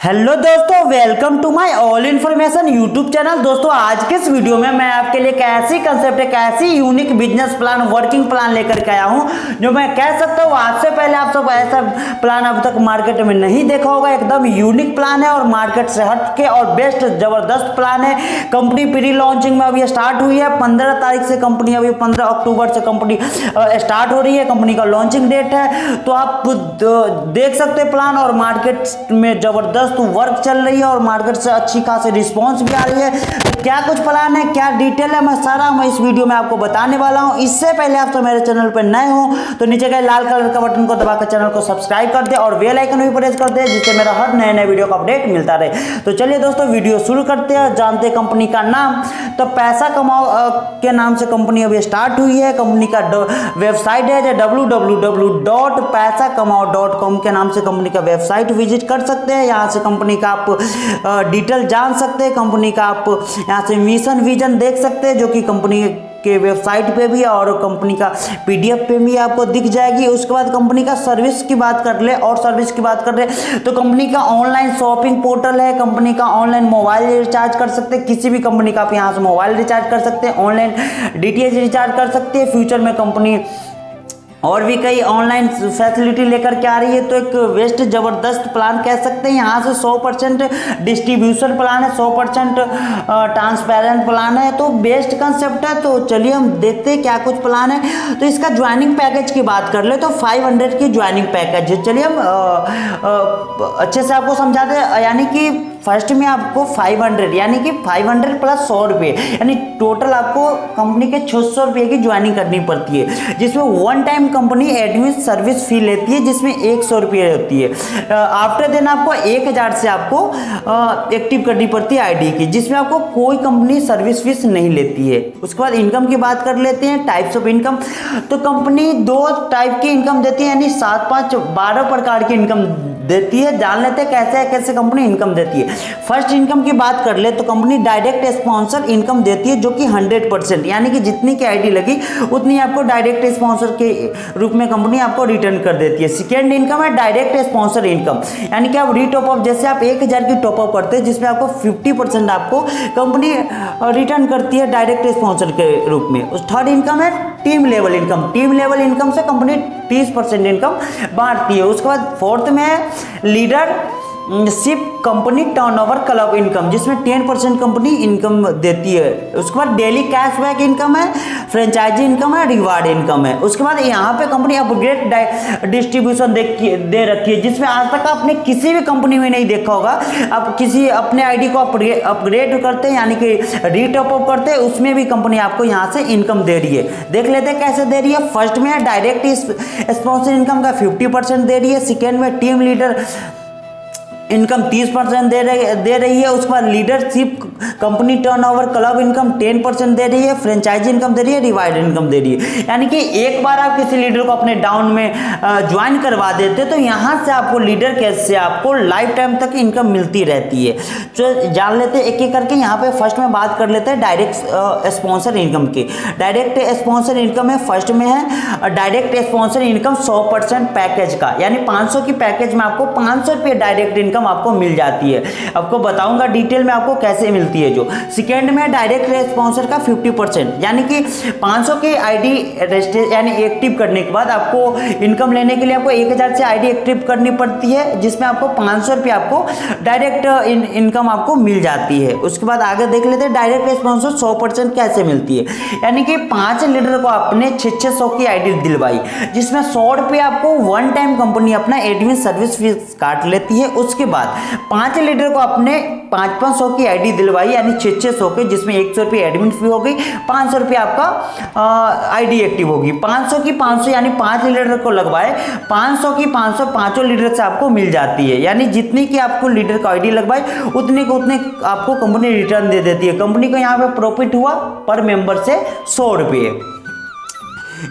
Hello दोस्तों, welcome to my all information YouTube channel. दोस्तों आज के इस वीडियो में मैं आपके लिए एक ऐसी कंसेप्ट, एक ऐसी unique business plan, working plan लेकर के आया हूं जो मैं कह सकता हूं आज से पहले आप सब ऐसा प्लान अब तक मार्केट में नहीं देखा होगा। एकदम यूनिक प्लान है और मार्केट से हट के और बेस्ट जबरदस्त प्लान है। कंपनी प्री लॉन्चिंग में अभी स्टार्ट हुई है 15 तारीख से। कंपनी अभी 15 अक्टूबर से कंपनी स्टार्ट हो रही है। कंपनी का लॉन्चिंग डेट है, तो आप देख सकते हैं प्लान। और मार्केट में जबरदस्त वर्क चल रही है और मार्केट से अच्छी खासी रिस्पांस भी आ रही है। तो क्या कुछ प्लान है, क्या डिटेल है, मैं सारा इस वीडियो में आपको बताने वाला हूं। इससे पहले आप तो मेरे चैनल पर नए हो तो नीचे के लाल कलर का बटन को दबाकर चैनल को सब्सक्राइब कर दे और बेल आइकन भी प्रेस कर दे, जिससे मेरा हर नए नए वीडियो का अपडेट मिलता रहे। तो चलिए दोस्तों वीडियो शुरू करते हैं। जानते हैं कंपनी का नाम। तो पैसा कमाओ के नाम से कंपनी अभी स्टार्ट हुई है। कंपनी का वेबसाइट है www.paisakamao.com के नाम से कंपनी का वेबसाइट विजिट कर सकते हैं। यहाँ से कंपनी का आप डिटेल जान सकते हैं। कंपनी का आप यहाँ से मिशन विजन देख सकते हैं, जो कि कंपनी के वेबसाइट पे भी और कंपनी का पीडीएफ पे भी आपको दिख जाएगी। उसके बाद कंपनी का सर्विस की बात कर ले और सर्विस की बात कर ले तो कंपनी का ऑनलाइन शॉपिंग पोर्टल है। कंपनी का ऑनलाइन मोबाइल रिचार्ज कर सकते हैं, किसी भी कंपनी का आप यहाँ से मोबाइल रिचार्ज कर सकते हैं, ऑनलाइन डीटीएच रिचार्ज कर सकते हैं। फ्यूचर में कंपनी और भी कई ऑनलाइन फैसिलिटी लेकर के आ रही है। तो एक बेस्ट जबरदस्त प्लान कह सकते हैं। यहाँ से 100% डिस्ट्रीब्यूशन प्लान है, 100% ट्रांसपेरेंट प्लान है। तो बेस्ट कंसेप्ट है। तो चलिए हम देखते हैं क्या कुछ प्लान है। तो इसका ज्वाइनिंग पैकेज की बात कर ले तो 500 की ज्वाइनिंग पैकेज है। चलिए हम अच्छे से आपको समझाते हैं। यानी कि फर्स्ट में आपको 500 यानी कि 500 प्लस 100 रुपये, यानी टोटल आपको कंपनी के 600 रुपये की ज्वाइनिंग करनी पड़ती है, जिसमें one time company admin service fee लेती है, जिसमें 100 रुपये होती है। आफ्टर देन आपको 1000 से आपको एक्टिव करनी पड़ती है आईडी की, जिसमें आपको कोई कंपनी सर्विस फीस नहीं लेती है। उसके बाद इनकम की बात कर लेते हैं, टाइप्स ऑफ इनकम। तो कंपनी 2 टाइप की इनकम देती है, यानी 7, 5, 12 प्रकार की इनकम देती है। जान लेते हैं कैसे कंपनी इनकम देती है। फर्स्ट इनकम की बात कर ले तो कंपनी डायरेक्ट स्पॉन्सर इनकम देती है, जो कि 100%, यानी कि जितनी की आईडी लगी उतनी आपको डायरेक्ट स्पॉन्सर के रूप में कंपनी आपको रिटर्न कर देती है। सेकेंड इनकम है डायरेक्ट स्पॉन्सर इनकम, यानी कि आप रीटॉप अप, जैसे आप 1000 की टॉपअप करते हैं जिसमें आपको 50% आपको कंपनी रिटर्न करती है डायरेक्ट स्पॉन्सर के रूप में। उस थर्ड इनकम है team level income. Team level income से कंपनी 30% इनकम बांटती है। उसके बाद फोर्थ में है leadership company turnover club income, जिसमें 10% कंपनी इनकम देती है। उसके बाद डेली कैशबैक इनकम है, फ्रेंचाइजी इनकम है, रिवार्ड इनकम है। उसके बाद यहाँ पे कंपनी अपग्रेड डिस्ट्रीब्यूशन दे रखी है, जिसमें आज तक आपने किसी भी कंपनी में नहीं देखा होगा। आप किसी अपने आईडी को अपग्रेड करते हैं, यानी कि रीटॉप अप करते हैं, उसमें भी कंपनी आपको यहाँ से इनकम दे रही है। देख लेते हैं कैसे दे रही है। फर्स्ट में डायरेक्ट स्पॉन्सर इनकम का 50% दे रही है। सेकेंड में टीम लीडर इनकम 30% दे रही है। उसके बाद leadership company turnover club income 10% दे रही है। फ्रेंचाइजी इनकम दे रही है, रिवार्ड इनकम दे रही है। यानी कि एक बार आप किसी लीडर को अपने डाउन में ज्वाइन करवा देते तो यहाँ से आपको लीडर कैसे से आपको लाइफ टाइम तक इनकम मिलती रहती है। तो जान लेते हैं एक एक करके। यहाँ पे फर्स्ट में बात कर लेते हैं डायरेक्ट स्पॉन्सर इनकम की। डायरेक्ट स्पॉन्सर इनकम है, फर्स्ट में है डायरेक्ट स्पॉन्सर इनकम 100% पैकेज का, यानी 500 की पैकेज में आपको 500 रुपये डायरेक्ट इनकम आपको मिल जाती है। आपको बताऊंगा डिटेल में आपको कैसे मिलती है। जो सेकेंड में डायरेक्ट स्पॉन्सर का 50%, यानी कि 500 के आईडी यानी एक्टिव करने के बाद आपको इनकम लेने के लिए आपको 1000 से आईडी एक्टिव करनी पड़ती है, जिसमें आपको 500 रुपये आपको डायरेक्ट इनकम आपको मिल जाती है। उसके बाद आगे देख लेते हैं डायरेक्ट स्पॉन्सर 100% कैसे मिलती है। यानी कि 5 लीडर को आपने 600 की आईडी दिलवाई, जिसमें 100 रुपये आपको वन टाइम कंपनी अपना एडमिन सर्विस फीस काट लेती है। उसके बाद 5 लीडर को अपने 500 की आईडी दिलवाई, यानी 600 के, जिसमें 100 रुपये एडमिन फी हो गई, 500 रुपये आपका आईडी एक्टिव होगी। 500 की 500 यानी 5 लीडर को लगवाए, 500 की 500 पांचों लीडर से आपको मिल जाती है। यानी जितनी की आपको लीडर का आईडी लगवाए उतने आपको कंपनी रिटर्न दे देती है। कंपनी को यहाँ पे प्रॉफिट हुआ पर मेंबर से 100 रुपये।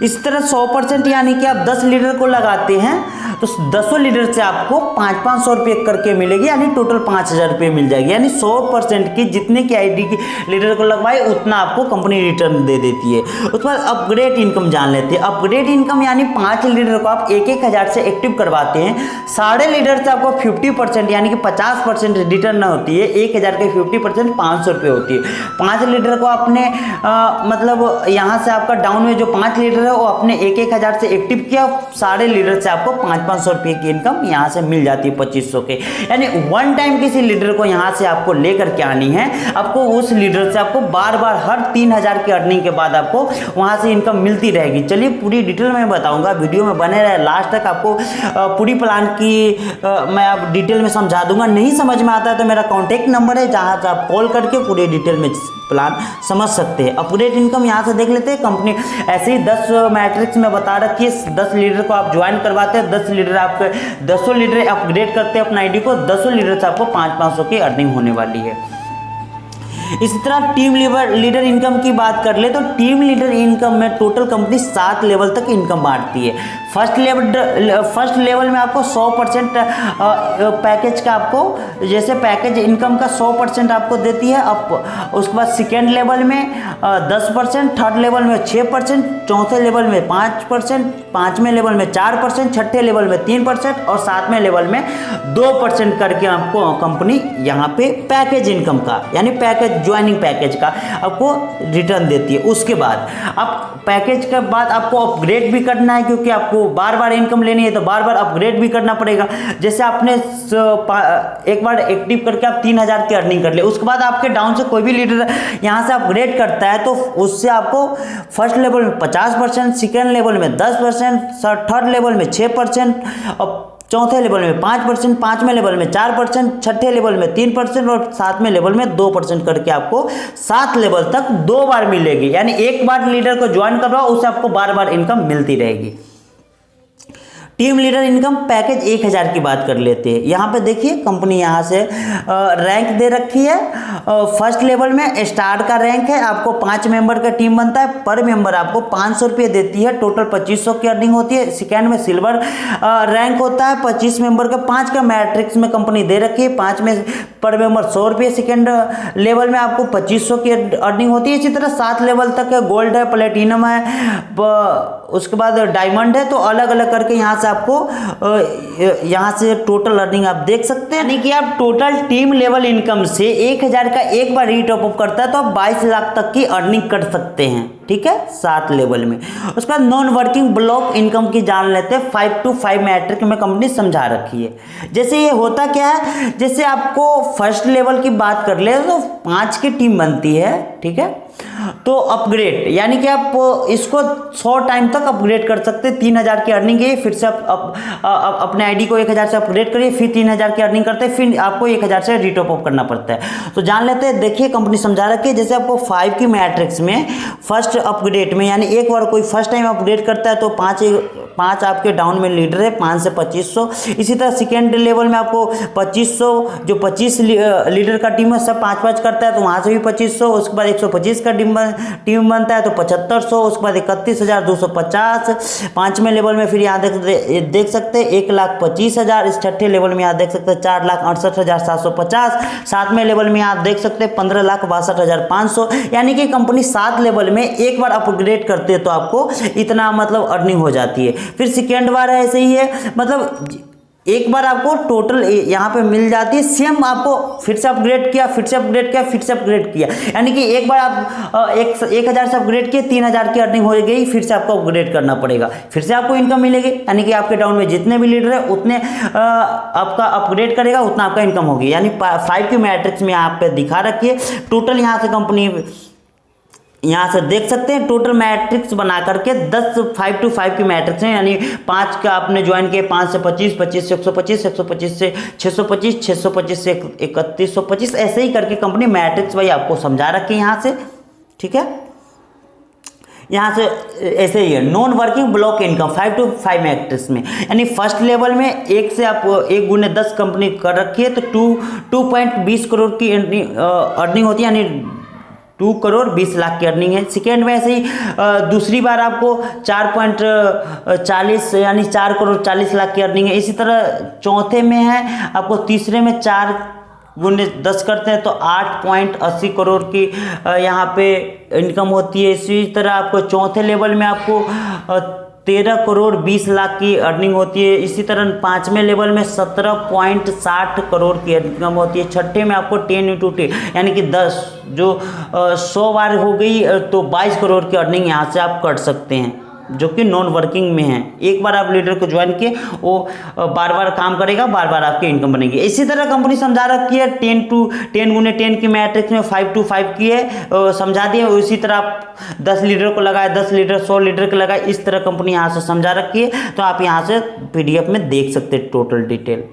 इस तरह 100% यानी कि आप 10 लीटर को लगाते हैं तो 10 लीडर से आपको 500-500 रुपये करके मिलेगी, यानी टोटल 5000 रुपये मिल जाएगी। यानी 100% की जितने की आईडी की लीडर को लगवाए उतना आपको कंपनी रिटर्न दे देती है। उसके बाद अपग्रेड इनकम जान लेते हैं। अपग्रेड इनकम यानी 5 लीडर को आप 1,000 से एक्टिव करवाते हैं, साढ़े लीडर से आपको 50% यानी कि 50% रिटर्न होती है। 1,000 के 50% 500 रुपये होती है। 5 लीडर को आपने मतलब यहाँ से आपका डाउन में जो 5 लीडर है वो अपने 1,000 से एक्टिव किया, साढ़े लीडर से आपको 500-500 रुपये की इनकम यहाँ से मिल जाती है 2500 के। यानी वन टाइम किसी लीडर को यहाँ से आपको लेकर के आनी है, आपको उस लीडर से आपको बार बार हर 3000 की अर्निंग के बाद आपको वहाँ से इनकम मिलती रहेगी। चलिए पूरी डिटेल में बताऊँगा, वीडियो में बने रहे लास्ट तक, आपको पूरी प्लान की मैं अब डिटेल में समझा दूंगा। नहीं समझ में आता है तो मेरा कॉन्टैक्ट नंबर है, जहाँ से आप कॉल करके पूरी डिटेल में प्लान समझ सकते हैं। अपग्रेड इनकम यहाँ से देख लेते हैं। कंपनी ऐसे ही 10 मैट्रिक्स में बता रखी है, 10 लीडर को आप ज्वाइन करवाते हैं, 10 लीडर आपके 10 लीडर अपग्रेड करते हैं अपना आईडी को, 10 लीडर से आपको 500-500 की अर्निंग होने वाली है। इसी तरह टीम लीडर इनकम की बात कर ले तो टीम लीडर इनकम में टोटल कंपनी 7 लेवल तक इनकम बांटती है। फर्स्ट लेवल में आपको 100% पैकेज का आपको जैसे पैकेज इनकम का 100% आपको देती है। अब उसके बाद सेकेंड लेवल में 10%, थर्ड लेवल में 6%, चौथे लेवल में 5%, पाँचवें लेवल में 4%, छठे लेवल में 3% और सातवें लेवल में 2% करके आपको कंपनी यहाँ पे पैकेज इनकम का यानी पैकेज ज्वाइनिंग पैकेज का आपको रिटर्न देती है। उसके बाद अब पैकेज के बाद आपको अपग्रेड भी करना है, क्योंकि आपको बार बार इनकम लेनी है तो बार बार अपग्रेड भी करना पड़ेगा। जैसे आपने एक बार एक्टिव करके आप 3000 की अर्निंग कर ले, उसके बाद आपके डाउन से कोई भी लीडर यहाँ से अपग्रेड करता है तो उससे आपको फर्स्ट लेवल में 50%, सेकेंड लेवल में 10%, थर्ड लेवल में 6% और चौथे लेवल में 5%, पाँचवें लेवल में 4%, छठे लेवल में 3% और सातवें लेवल में 2% करके आपको 7 लेवल तक 2 बार मिलेगी। यानी एक बार लीडर को ज्वाइन करवाओ उससे आपको बार बार इनकम मिलती रहेगी। टीम लीडर इनकम पैकेज 1000 की बात कर लेते हैं। यहाँ पे देखिए कंपनी यहाँ से रैंक दे रखी है। फर्स्ट लेवल में स्टार का रैंक है, आपको 5 मेंबर का टीम बनता है, पर मेंबर आपको 500 रुपये देती है, टोटल 2500 की अर्निंग होती है। सेकेंड में सिल्वर रैंक होता है, 25 मेंबर का 5 का मैट्रिक्स में कंपनी दे रखी है, 5 में पर मेंबर 100 रुपये। सेकेंड लेवल में आपको 2500 की अर्निंग होती है। इसी तरह 7 लेवल तक है, गोल्ड है, प्लेटिनम है, उसके बाद डायमंड है। तो अलग अलग करके यहाँ से आपको यहाँ से टोटल अर्निंग आप देख सकते हैं। यानी कि आप टोटल टीम लेवल इनकम से 1000 का एक बार रीटॉप अप करता है तो आप 22 लाख तक की अर्निंग कर सकते हैं, ठीक है, 7 लेवल में। उसके बाद नॉन वर्किंग ब्लॉक इनकम की जान लेते हैं। 5 to 5 मैट्रिक में कंपनी समझा रखी है। जैसे ये होता क्या है, जैसे आपको फर्स्ट लेवल की बात कर ले तो 5 की टीम बनती है, ठीक है। तो अपग्रेड यानी कि आप इसको 100 टाइम तक अपग्रेड कर सकते हैं। 3000 की अर्निंग है, फिर से आप अपने आईडी को 1000 से अपग्रेड करिए, फिर 3000 की अर्निंग करते हैं, फिर आपको 1000 से रिटॉप अप करना पड़ता है। तो जान लेते हैं, देखिए कंपनी समझा रखी है। जैसे आपको 5 की मैट्रिक्स में फर्स्ट अपग्रेड में यानी एक बार कोई फर्स्ट टाइम अपग्रेड करता है तो 5 आपके डाउन में लीडर है, 5 से 2500। इसी तरह सेकेंड लेवल में आपको 2500, जो 25 लीडर का टीम है सब 5-5 करता है तो वहाँ से भी 2500। उसके बाद 125 का टीम बनता है तो 7500। उसके बाद 31,250। पाँचवें लेवल में फिर यहाँ देख सकते हैं 1,25,000। इस छठे लेवल में यहाँ देख सकते हैं 4,68,750। सातवें लेवल में यहाँ देख सकते हैं 15,62,500। यानी कि कंपनी 7 लेवल में एक बार अपग्रेड करते हैं तो आपको इतना मतलब अर्निंग हो जाती है। फिर सेकेंड बार ऐसे ही है, मतलब एक बार आपको टोटल यहाँ पे मिल जाती है सेम, आपको फिर से अपग्रेड किया, फिर से अपग्रेड किया, फिर से अपग्रेड किया। यानी कि एक बार आप 1000 से अपग्रेड किए, 3000 की अर्निंग हो गई, फिर से आपको अपग्रेड करना पड़ेगा, फिर से आपको इनकम मिलेगी। यानी कि आपके डाउन में जितने भी लीडर है उतने आपका अपग्रेड करेगा उतना आपका इनकम होगी। यानी 5 की मैट्रिक्स में यहाँ पे दिखा रखिए। टोटल यहाँ से कंपनी यहाँ से देख सकते हैं टोटल मैट्रिक्स बना करके 5 to 5 की मैट्रिक्स है। यानी 5 का आपने ज्वाइन किया, 5 से 25, 25 से 125, 125 से 625, 625 से 3125, ऐसे ही करके कंपनी मैट्रिक्स भाई आपको समझा रखी है यहाँ से, ठीक है। यहाँ से ऐसे ही है non working block income 5 to 5 matrix में। यानी फर्स्ट लेवल में 1 से आप 1 गुने 10 कंपनी कर रखी है तो 2.20 करोड़ की अर्निंग होती है। यानी 2 करोड़ 20 लाख की अर्निंग है। सेकेंड में ऐसे ही दूसरी बार आपको 4.40 यानी 4 करोड़ 40 लाख की अर्निंग है। इसी तरह चौथे में है आपको, तीसरे में 4 गुने 10 करते हैं तो 8.80 करोड़ की यहाँ पे इनकम होती है। इसी तरह आपको चौथे लेवल में आपको 13 करोड़ 20 लाख की अर्निंग होती है। इसी तरह पाँचवें लेवल में 17.60 करोड़ की इनकम होती है। छठे में आपको 10 × 10 यानी कि 10 जो 100 बार हो गई तो 22 करोड़ की अर्निंग यहाँ से आप कर सकते हैं, जो कि नॉन वर्किंग में है। एक बार आप लीडर को ज्वाइन किए, वो बार बार काम करेगा, बार बार आपकी इनकम बनेगी। इसी तरह कंपनी समझा रखी है 10 × 10 की मैट्रिक्स में 5 to 5 की है, समझा दिए। इसी तरह आप 10 लीडर को लगाए, 10 लीडर 100 लीडर को लगाए, इस तरह कंपनी यहाँ से समझा रखी है। तो आप यहाँ से PDF में देख सकते हैं टोटल डिटेल,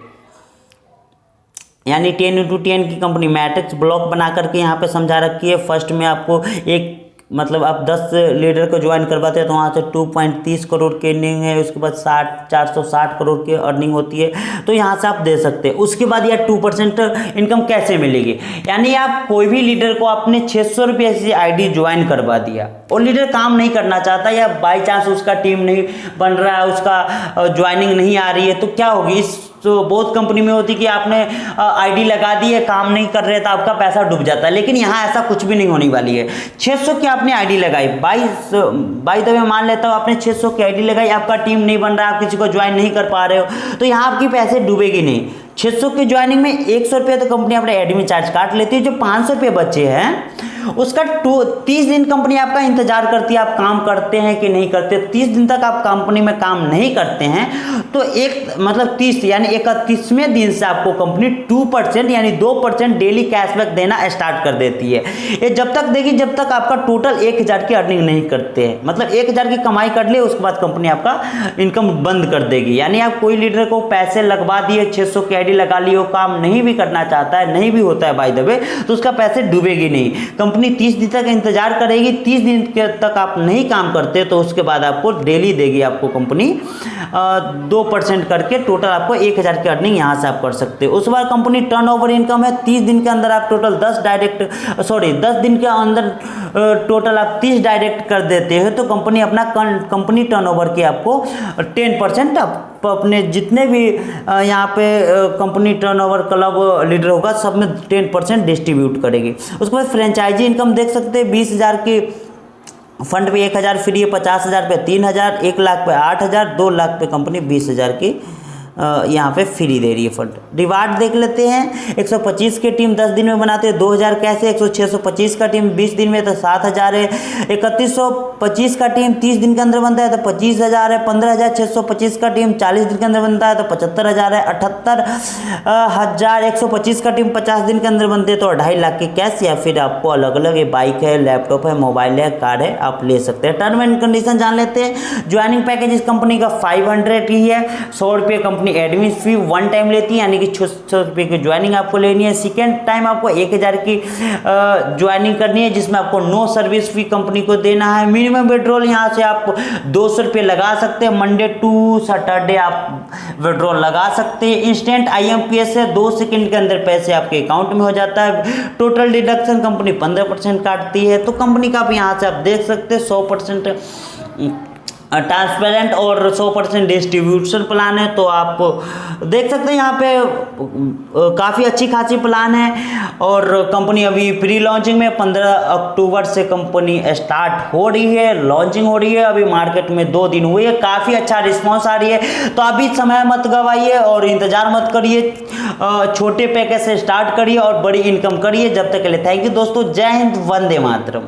यानी 10 × 10 की कंपनी मैट्रिक्स ब्लॉक बना करके यहाँ पे समझा रखी है। फर्स्ट में आपको एक मतलब आप 10 लीडर को ज्वाइन करवाते हैं तो वहाँ से 2.30 करोड़ की अर्निंग है। उसके बाद 460 करोड़ की अर्निंग होती है, तो यहाँ से आप दे सकते हैं। उसके बाद यह 2% इनकम कैसे मिलेगी, यानी आप कोई भी लीडर को अपने 600 रुपये से ID ज्वाइन करवा दिया और लीडर काम नहीं करना चाहता या बाई चांस उसका टीम नहीं बन रहा है, उसका ज्वाइनिंग नहीं आ रही है, तो क्या होगी। इस तो बहुत कंपनी में होती कि आपने ID लगा दी है, काम नहीं कर रहे तो आपका पैसा डूब जाता है, लेकिन यहाँ ऐसा कुछ भी नहीं होने वाली है। 600 की आपने ID लगाई, बाई द वे मान लेता हूँ आपने 600 की ID लगाई, आपका टीम नहीं बन रहा, आप किसी को ज्वाइन नहीं कर पा रहे हो, तो यहाँ आपकी पैसे डूबेगी नहीं। 600 की ज्वाइनिंग में 100 रुपये तो कंपनी अपने एडमिन चार्ज काट लेती है। जो 500 रुपये बचे हैं उसका 30 दिन कंपनी आपका इंतजार करती है, आप काम करते हैं कि नहीं करते। 30 दिन तक आप कंपनी में काम नहीं करते हैं तो एक मतलब 30 यानी 31वें दिन से आपको कंपनी 2% यानी 2% डेली कैशबैक देना स्टार्ट कर देती है। ये जब तक देगी जब तक आपका टोटल 1000 की अर्निंग नहीं करते हैं, मतलब 1000 की कमाई कर ले, उसके बाद कंपनी आपका इनकम बंद कर देगी। यानी आप कोई लीडर को पैसे लगवा दिए, 600 की ID लगा ली, वो काम नहीं भी करना चाहता है, नहीं भी होता है बाय द वे, तो उसका पैसे डूबेगी नहीं। कंपनी 30 दिन तक इंतजार करेगी। 30 दिन तक आप नहीं काम करते तो उसके बाद आपको डेली देगी आपको कंपनी 2% करके, टोटल आपको 1000 की अर्निंग यहाँ से आप कर सकते हो। उस बार कंपनी टर्नओवर इनकम है 30 दिन के अंदर आप टोटल 10 दिन के अंदर टोटल आप 30 डायरेक्ट कर देते हो तो कंपनी अपना कंपनी टर्नओवर की आपको 10% आप अपने जितने भी यहाँ पे कंपनी टर्नओवर क्लब लीडर होगा सब में 10% डिस्ट्रीब्यूट करेगी। उसके बाद फ्रेंचाइजी इनकम देख सकते हैं 20,000 की फंड पे 1000 फ्री है, 50,000 पे 3,000, 1 लाख पे 8,000, 2 लाख पे कंपनी 20,000 की यहाँ पे फ्री दे रही है फंड। रिवार्ड देख लेते हैं। 125 की टीम 10 दिन में बनाते हैं 2000 कैसे, 625 का टीम 20 दिन में तो 7000 है, 3125 का टीम 30 दिन के अंदर बनता है तो 25,000 है, 15,625 का टीम 40 दिन के अंदर बनता है तो 75,000 है, 78,125 का टीम 50 दिन के अंदर बनते हैं तो 2.5 लाख की कैश, या फिर आपको अलग अलग ये बाइक है, लैपटॉप है, मोबाइल है, कार है, आप ले सकते हैं। टर्म एंड कंडीशन जान लेते हैं। ज्वाइनिंग पैकेज इस कंपनी का 500 ही है। 100 रुपये कंपनी एडमिन फी 1 टाइम लेती है, यानी कि 600 रुपये की ज्वाइनिंग आपको लेनी है। सेकेंड टाइम आपको 1000 की ज्वाइनिंग करनी है जिसमें आपको नो सर्विस फी कंपनी को देना है। मिनिमम विड्रॉल यहाँ से आप 200 रुपये लगा सकते हैं, मंडे टू सैटरडे आप विड्रॉल लगा सकते हैं। इंस्टेंट IMPS से 2 सेकंड के अंदर पैसे आपके अकाउंट में हो जाता है। टोटल डिडक्शन कंपनी 15% काटती है। तो कंपनी का भी यहाँ से आप देख सकते हैं 100% ट्रांसपेरेंट और 100% डिस्ट्रीब्यूशन प्लान है, तो आप देख सकते हैं यहाँ पे काफ़ी अच्छी खासी प्लान है। और कंपनी अभी प्री लॉन्चिंग में 15 अक्टूबर से कंपनी स्टार्ट हो रही है, लॉन्चिंग हो रही है। अभी मार्केट में 2 दिन हुए है, काफ़ी अच्छा रिस्पॉन्स आ रही है। तो अभी समय मत गवाइए और इंतज़ार मत करिए, छोटे पैकेज से स्टार्ट करिए और बड़ी इनकम करिए। जब तक के लिए थैंक यू दोस्तों, जय हिंद, वंदे मातरम।